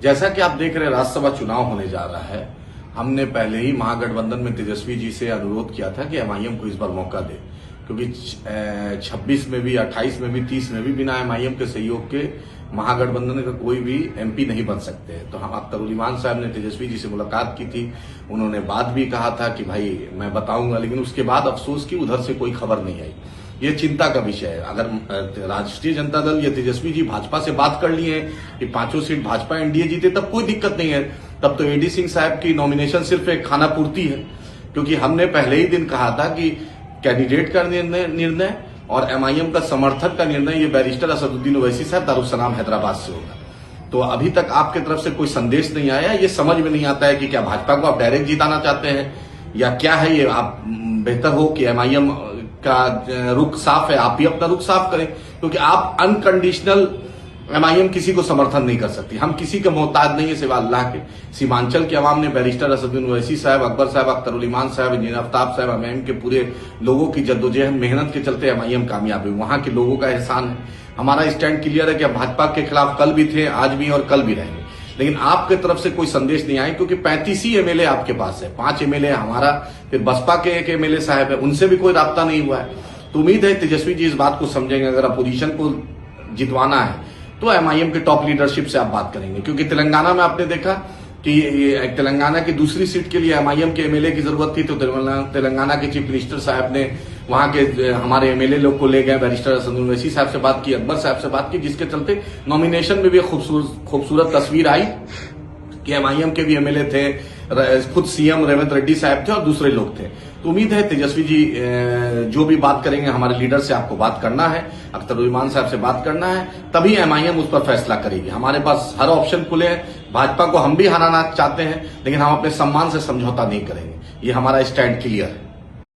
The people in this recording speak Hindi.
जैसा कि आप देख रहे हैं राज्यसभा चुनाव होने जा रहा है, हमने पहले ही महागठबंधन में तेजस्वी जी से अनुरोध किया था कि एमआईएम को इस बार मौका दे, क्योंकि 26 में भी, 28 में भी, 30 में भी बिना एमआईएम के सहयोग के महागठबंधन का कोई भी एमपी नहीं बन सकते। तो हम अख्तर उल साहब ने तेजस्वी जी से मुलाकात की थी, उन्होंने बात भी कहा था कि भाई मैं बताऊंगा, लेकिन उसके बाद अफसोस की उधर से कोई खबर नहीं आई। ये चिंता का विषय है। अगर राष्ट्रीय जनता दल या तेजस्वी जी भाजपा से बात कर लिए कि 5 सीट भाजपा एनडीए जीते, तब कोई दिक्कत नहीं है। तब तो एडी सिंह साहब की नॉमिनेशन सिर्फ एक खाना पूर्ति है, क्योंकि हमने पहले ही दिन कहा था कि कैंडिडेट का निर्णय और एमआईएम का समर्थक का निर्णय ये बैरिस्टर असदुद्दीन ओवैसी साहब दारुसलाम हैदराबाद से होगा। तो अभी तक आपके तरफ से कोई संदेश नहीं आया। ये समझ में नहीं आता है कि क्या भाजपा को आप डायरेक्ट जिताना चाहते हैं या क्या है ये। आप बेहतर हो कि एमआईएम का रुख साफ है, आप भी अपना रुख साफ करें, क्योंकि आप अनकंडीशनल एमआईएम किसी को समर्थन नहीं कर सकती। हम किसी के मोहताज नहीं है सिवा अल्लाह के। सीमांचल के अवाम ने बैरिस्टर असदुद्दीन ओवैसी साहब, अकबर साहब, अख्तर उल साहब, इंजीनियर आफ्ताब साहब, एमआईएम के पूरे लोगों की जद्दोजहद मेहनत के चलते एमआईएम कामयाब हुई। वहां के लोगों का एहसान है। हमारा स्टैंड क्लियर है कि भाजपा के खिलाफ कल भी थे, आज भी और कल भी रहेंगे, लेकिन आपके तरफ से कोई संदेश नहीं आया, क्योंकि 35 ही एमएलए आपके पास है, 5 एमएलए हमारा, फिर बसपा के एक एमएलए साहब है, उनसे भी कोई राब्ता नहीं हुआ है। तो उम्मीद है तेजस्वी जी इस बात को समझेंगे। अगर अपोजिशन को जितवाना है तो एमआईएम के टॉप लीडरशिप से आप बात करेंगे, क्योंकि तेलंगाना में आपने देखा कि तेलंगाना की दूसरी सीट के लिए एमआईएम के एमएलए की जरूरत थी, तो तेलंगाना के चीफ मिनिस्टर साहब ने वहां के हमारे एमएलए लोग को ले गए, बैरिस्टर असदुद्दीन ओवैसी साहब से बात की, अकबर साहब से बात की, जिसके चलते नॉमिनेशन में भी खूबसूरत तस्वीर आई कि एमआईएम के भी एमएलए थे, खुद सीएम रेवंत रेड्डी साहब थे और दूसरे लोग थे। तो उम्मीद है तेजस्वी जी जो भी बात करेंगे, हमारे लीडर से आपको बात करना है, अख्तर उल साहब से बात करना है, तभी एमआईएम उस पर फैसला करेगी। हमारे पास हर ऑप्शन खुले हैं। भाजपा को हम भी हराना चाहते हैं, लेकिन हम अपने सम्मान से समझौता नहीं करेंगे। ये हमारा स्टैंड क्लियर है।